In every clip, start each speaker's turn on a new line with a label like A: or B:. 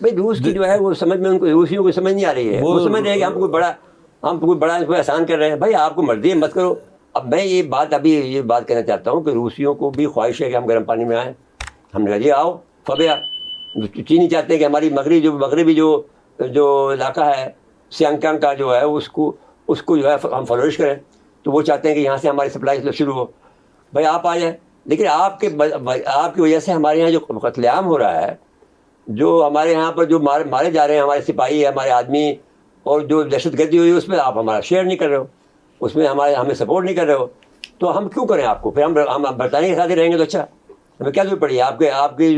A: بھائی روس کی جو ہے وہ سمجھ میں ان کو روسیوں کو سمجھ نہیں آ رہی ہے. وہ سمجھ رہے ہیں کہ ہم کوئی بڑا کوئی احسان کر رہے ہیں. بھائی آپ کو مرضی ہے مت کرو. اب میں یہ بات کہنا چاہتا ہوں کہ روسیوں کو بھی خواہش ہے کہ ہم گرم پانی میں آئیں. ہم نے کہا جی آؤ فبیا. چینی چاہتے ہیں کہ ہماری مغربی جو علاقہ ہے سیانگکانگ کا جو ہے اس کو جو ہے ہم فلورش کریں. تو وہ چاہتے ہیں کہ یہاں سے ہماری سپلائی شروع ہو. بھائی آپ آ جائیں. لیکن آپ کی وجہ سے ہمارے یہاں جو قتل عام ہو رہا ہے, جو ہمارے یہاں پر جو مارے جا رہے ہیں ہمارے سپاہی ہمارے آدمی, اور جو دہشت گردی ہوئی اس میں آپ ہمارا شیئر نہیں کر رہے ہو, اس میں ہمیں سپورٹ نہیں کر رہے ہو. تو ہم کیوں کریں آپ کو؟ پھر ہم برطانیہ کے ساتھ ہی رہیں گے تو اچھا. ہمیں کیا ضرورت پڑی ہے آپ کی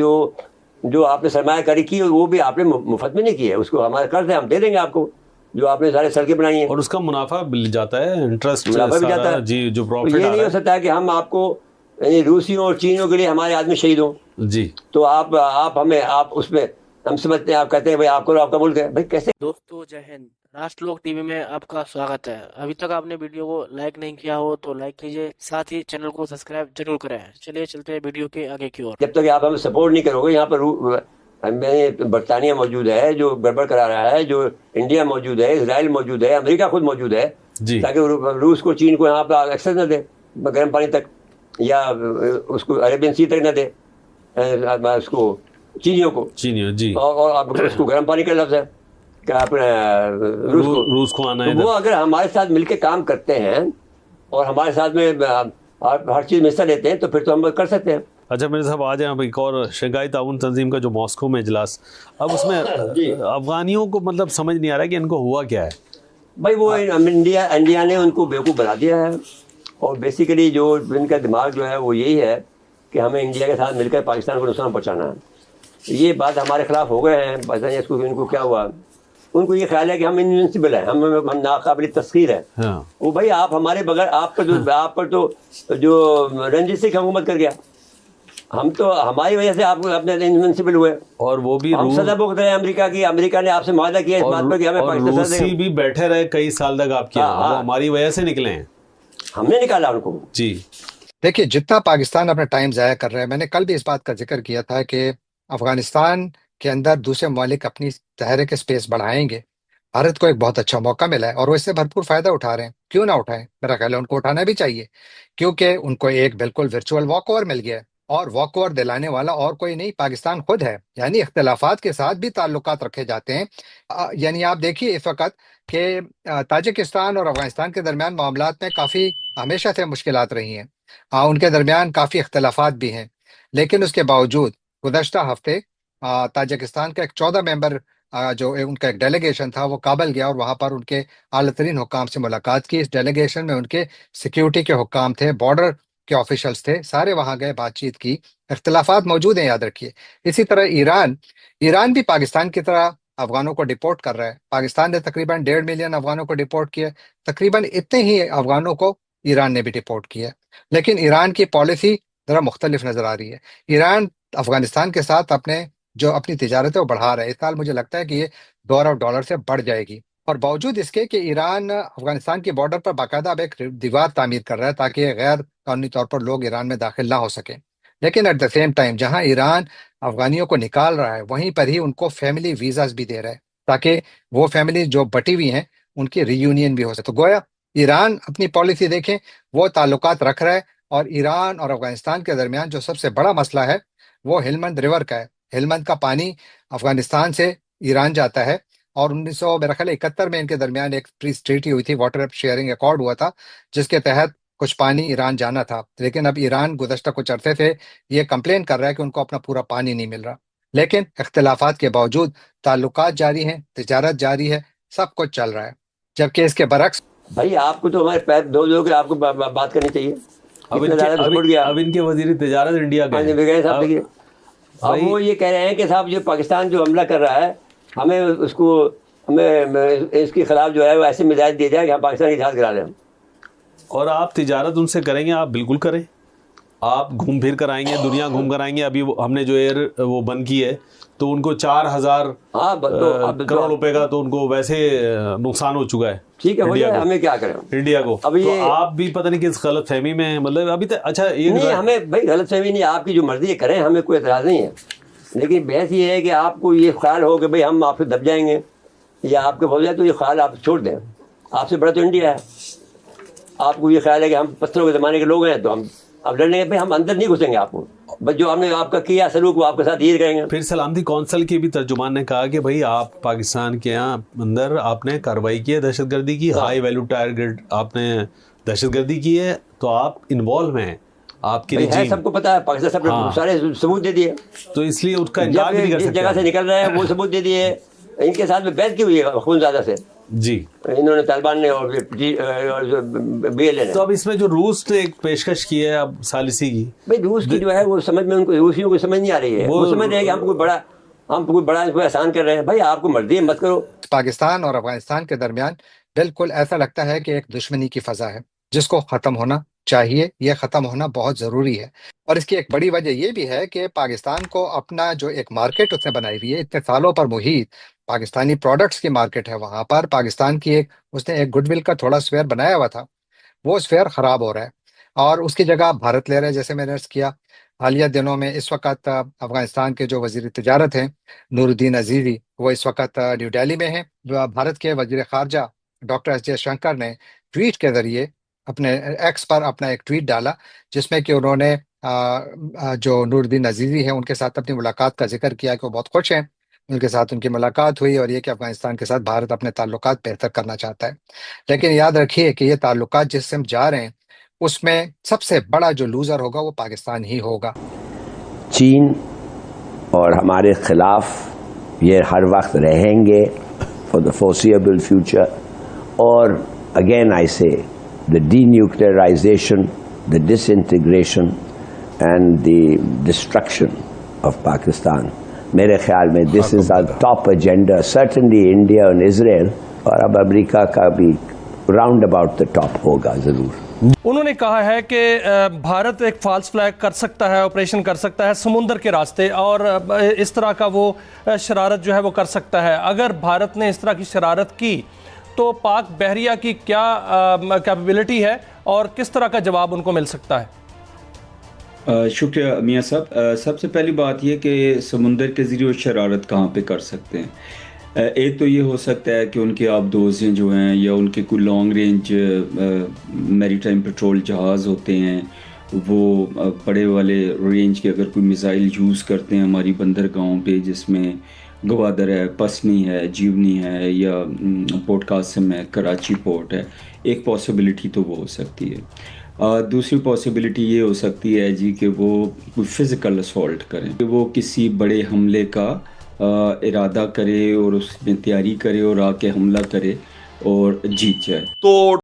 A: جو آپ نے سرمایہ کاری کی وہ بھی آپ نے مفت میں نہیں کی ہے. اس کو ہمارا قرض ہے, ہم دے دیں گے آپ کو جو آپ نے سارے سڑکیں بنائی ہیں,
B: اور اس کا منافع مل جاتا ہے, انٹرسٹ
A: منافع بھی جاتا ہے.
B: جی جو پروفٹ
A: یہ نہیں ہو سکتا کہ ہم آپ کو روسیوں اور چینیوں کے لیے ہمارے آدمی شہید ہوں.
B: جی
A: تو آپ اس میں ہم سمجھتے ہیں, آپ کہتے ہیں بھائی آپ کا ملک ہے. بھائی کیسے؟
C: دوستو جے ہند, راشٹر لوک ٹی وی میں آپ کا سواگت ہے. ابھی تک آپ نے ویڈیو کو لائک نہیں کیا ہو تو لائک کیجیے, ساتھ ہی چینل کو سبسکرائب ضرور کریں. چلیے چلتے ہیں ویڈیو کے آگے کی اور.
A: جب تک آپ ہمیں سپورٹ نہیں کرو گے, یہاں پر برطانیہ موجود ہے جو گڑبڑ کرا رہا ہے, جو انڈیا موجود ہے, اسرائیل موجود ہے, امریکہ خود موجود ہے, تاکہ روس کو چین کو یہاں پہ ایکسیس نہ دے گرم پانی تک, یا اس کو عربین سی تک نہ دے اس کو چینیوں کو.
B: جی
A: اور اس کو گرم پانی کا لفظ ہے کہ اپنے روس کو آنا ہے. وہ اگر ہمارے ساتھ مل کے کام کرتے ہیں اور ہمارے ساتھ میں ہر چیز میں حصہ لیتے ہیں تو پھر تو ہم کر سکتے ہیں.
B: اچھا میرے صاحب آ جائیں. اب ایک اور شنگھائی تعاون تنظیم کا جو ماسکو میں اجلاس, اب اس میں افغانیوں کو مطلب سمجھ نہیں آ رہا ہے کہ ان کو ہوا کیا ہے.
A: بھائی وہ انڈیا نے ان کو بیوقوف بنا دیا ہے, اور بیسیکلی جو ان کا دماغ جو ہے وہ یہی ہے کہ ہمیں انڈیا کے ساتھ مل کر پاکستان کو نقصان پہنچانا ہے. یہ بات ہمارے خلاف ہو گئے ہیں. پتہ نہیں ان کو کیا ہوا. ان کو یہ خیال ہے کہ ہم انوینسیبل ہیں, ہم ناقابل تسخیر ہیں. وہ بھائی آپ ہمارے بغیر آپ پر تو جو رنجیت سنگھ حکومت کر گیا, ہم تو ہماری وجہ سے آپ اپنے انوینسیبل ہوئے,
B: اور وہ بھی
A: ہم سزا بھگت رہے ہیں امریکہ کی. امریکہ نے آپ سے معاہدہ کیا اس بات پر کہ ہمیں پاکستان
B: روسی بھی بیٹھے رہے کئی سال تک آپ کے, وہ ہماری وجہ سے نکلے ہیں,
A: ہم نے نکالا ان کو.
B: جی
D: دیکھیے جتنا پاکستان اپنا ٹائم ضائع کر رہا ہے, میں نے کل بھی اس بات کا ذکر کیا تھا کہ افغانستان کے اندر دوسرے ممالک اپنی تحریک اسپیس بڑھائیں گے. بھارت کو ایک بہت اچھا موقع ملا ہے اور وہ اس سے بھرپور فائدہ اٹھا رہے ہیں. کیوں نہ اٹھائیں؟ میرا خیال ہے ان کو اٹھانا بھی چاہیے, کیونکہ ان کو ایک بالکل ورچوئل واک اوور مل گیا ہے, اور واک اوور دلانے والا اور کوئی نہیں, پاکستان خود ہے. یعنی اختلافات کے ساتھ بھی تعلقات رکھے جاتے ہیں. یعنی آپ دیکھیے اس وقت کہ تاجکستان اور افغانستان کے درمیان معاملات میں کافی ہمیشہ سے مشکلات رہی ہیں, ان کے درمیان کافی اختلافات بھی ہیں. لیکن اس کے باوجود گزشتہ ہفتے تاجکستان کا ایک 14 ممبر جو ان کا ایک ڈیلیگیشن تھا وہ کابل گیا, اور وہاں پر ان کے اعلیٰ ترین حکام سے ملاقات کی. اس ڈیلیگیشن میں ان کے سیکیورٹی کے حکام تھے, بارڈر کے آفیشلز تھے, سارے وہاں گئے, بات چیت کی. اختلافات موجود ہیں, یاد رکھیے. اسی طرح ایران بھی پاکستان کی طرح افغانوں کو ڈپورٹ کر رہا ہے. پاکستان نے تقریباً 1.5 ملین افغانوں کو ڈپورٹ کیا, تقریباً اتنے ہی افغانوں کو ایران نے بھی ڈپورٹ کیا. لیکن ایران کی پالیسی ذرا مختلف نظر آ رہی ہے. ایران افغانستان کے ساتھ اپنی تجارت وہ بڑھا رہا ہے. اس سال مجھے لگتا ہے کہ یہ $2 سے بڑھ جائے گی, اور باوجود اس کے کہ ایران افغانستان کے بارڈر پر باقاعدہ اب ایک دیوار تعمیر کر رہا ہے تاکہ غیر قانونی طور پر لوگ ایران میں داخل نہ ہو سکیں. لیکن ایٹ دا سیم ٹائم جہاں ایران افغانیوں کو نکال رہا ہے, وہیں پر ہی ان کو فیملی ویزاز بھی دے رہا ہے تاکہ وہ فیملی جو بٹی ہوئی ہیں ان کی ری یونین بھی ہو سکے. تو گویا ایران اپنی پالیسی دیکھیں, وہ تعلقات رکھ رہا ہے. اور ایران اور افغانستان کے درمیان جو سب سے بڑا مسئلہ ہے وہ ہلمند ریور کا ہے. ہلمند کا پانی افغانستان سے ایران جاتا ہے, اور 1971 میں ان کے درمیان ایک پیس ٹریٹی ہوئی تھی, واٹر شیئرنگ ایکارڈ ہوا تھا, جس کے تحت کچھ پانی ایران جانا تھا. لیکن اب ایران گزشتہ کچھ عرصے سے یہ کمپلین کر رہا ہے کہ ان کو اپنا پورا پانی نہیں مل رہا. لیکن اختلافات کے باوجود تعلقات جاری ہیں, تجارت جاری ہے, سب کچھ چل رہا ہے. جبکہ اس کے برعکس
A: بھائی آپ کو تو ہمارے پیر دو کہ آپ کو بات کرنی چاہیے.
B: اب ان کے وزیر تجارت انڈیا کے
A: اب وہ یہ کہہ رہے ہیں کہ صاحب جو پاکستان جو حملہ کر رہا ہے ہمیں اس کے خلاف جو ہے وہ ایسے مزاج دیا جائے کہ ہم پاکستان کی جہاز گرا دیں.
B: اور آپ تجارت ان سے کریں گے, آپ بالکل کریں, آپ گھوم پھر کر آئیں گے, دنیا گھوم کر آئیں گے. ابھی ہم نے جو ایئر وہ بند کی ہے تو ان کو 4000 کروڑ روپے کا تو ان کو ویسے نقصان ہو چکا ہے.
A: ٹھیک ہے, ہمیں کیا کریں
B: انڈیا کو.
A: اب یہ
B: آپ بھی پتہ نہیں کس غلط فہمی میں, مطلب ابھی تک. اچھا
A: نہیں, ہمیں بھائی غلط فہمی نہیں, آپ کی جو مرضی کریں, ہمیں کوئی اعتراض نہیں ہے. لیکن بحث یہ ہے کہ آپ کو یہ خیال ہو کہ بھئی ہم آپ سے دب جائیں گے یا آپ کے ہو جائے تو یہ خیال آپ چھوڑ دیں. آپ سے بڑا تو انڈیا ہے. آپ کو یہ خیال ہے کہ ہم پتھروں کے زمانے کے لوگ ہیں تو ہم اب لڑنے کے، بھائی ہم اندر نہیں گھسیں گے آپ کو، بس جو ہم نے آپ کا کیا سلوک وہ آپ کے ساتھ یہ کریں گے.
B: پھر سلامتی کونسل کے بھی ترجمان نے کہا کہ بھائی آپ پاکستان کے یہاں اندر آپ نے کارروائی کی ہے، دہشت گردی کی، ہائی ویلیو ٹارگیٹ آپ نے دہشت گردی کی ہے، تو آپ انوالو ہیں، آپ کی
A: ہے سب کو پتا ہے. پاکستان سب نے سارے ثبوت دے دیے،
B: تو اس لیے اس کا انکار بھی نہیں کر
A: جس
B: سکتے.
A: جگہ سے نکل رہے ہیں وہ ثبوت دے دیے. ان کے ساتھ میں بیعت کی ہوئی ہے خونزادہ سے،
B: جی
A: انہوں نے طالبان نے اور بی ایل اے نے.
B: تو اب اس میں جو روس نے ایک پیشکش کی ہے اب ثالثی کی،
A: بھائی روس کی جو ہے وہ سمجھ میں ان کو، روسیوں کو سمجھ نہیں آ رہی ہے. وہ سمجھ رہے ہیں کہ ہم کوئی بڑا اس کو احسان کر رہے ہیں. بھائی آپ کو مرضی ہے مت کرو.
D: پاکستان اور افغانستان کے درمیان بالکل ایسا لگتا ہے کہ ایک دشمنی کی فضا ہے جس کو ختم ہونا چاہیے. یہ ختم ہونا بہت ضروری ہے، اور اس کی ایک بڑی وجہ یہ بھی ہے کہ پاکستان کو اپنا جو ایک مارکیٹ اس نے بنائی ہوئی ہے اتنے سالوں پر محیط، پاکستانی پروڈکٹس کی مارکیٹ ہے، وہاں پر پاکستان کی اس نے ایک گڈ ول کا تھوڑا سفیر بنایا ہوا تھا، وہ سفیر خراب ہو رہا ہے اور اس کی جگہ بھارت لے رہا ہے. جیسے میں نے عرض کیا حالیہ دنوں میں اس وقت افغانستان کے جو وزیر تجارت ہیں نور الدین عزیزی، وہ اس وقت نیو دہلی میں ہیں. بھارت کے وزیر خارجہ ڈاکٹر ایس جے شنکر نے ٹویٹ کے ذریعے اپنے ایکس پر اپنا ایک ٹویٹ ڈالا جس میں کہ انہوں نے جو نور الدین عزیزی ہیں ان کے ساتھ اپنی ملاقات کا ذکر کیا کہ وہ بہت خوش ہیں، ان کے ساتھ ان کی ملاقات ہوئی، اور یہ کہ افغانستان کے ساتھ بھارت اپنے تعلقات بہتر کرنا چاہتا ہے. لیکن یاد رکھیے کہ یہ تعلقات جس سے ہم جا رہے ہیں اس میں سب سے بڑا جو لوزر ہوگا وہ پاکستان ہی ہوگا.
E: چین اور ہمارے خلاف یہ ہر وقت رہیں گے فار دا فورسیبل فیوچر. اور اگین آئی سے the denuclearization, the disintegration and the destruction of Pakistan. میرے خیال میں this is our top agenda, certainly India and Israel, اور اب امریکہ کا بھی round about the top ہوگا ضرور.
F: انہوں نے کہا ہے کہ بھارت ایک فالس فلیگ کر سکتا ہے، آپریشن کر سکتا ہے سمندر کے راستے، اور اس طرح کا وہ شرارت جو ہے وہ کر سکتا ہے. اگر بھارت نے اس طرح کی شرارت کی تو پاک بحریہ کی کیا کیپیبلٹی ہے اور کس طرح کا جواب ان کو مل سکتا ہے؟
G: شکریہ میاں صاحب. سب سے پہلی بات یہ کہ سمندر کے ذریعے وہ شرارت کہاں پہ کر سکتے ہیں. ایک تو یہ ہو سکتا ہے کہ ان کے آبدوزیں جو ہیں یا ان کے کوئی لانگ رینج میری ٹائم پیٹرول جہاز ہوتے ہیں، وہ بڑے والے رینج کے اگر کوئی میزائل یوز کرتے ہیں ہماری بندرگاہوں پہ، جس میں گوادر ہے، پسنی ہے، جیونی ہے، یا پورٹ قاسم ہے، کراچی پورٹ ہے، ایک پاسبلٹی تو وہ ہو سکتی ہے. دوسری پاسبلٹی یہ ہو سکتی ہے جی کہ وہ کوئی فزیکل اسالٹ کریں، کہ وہ کسی بڑے حملے کا ارادہ کرے اور اس میں تیاری کرے اور آ کے حملہ کرے اور جیت جائے.
H: تو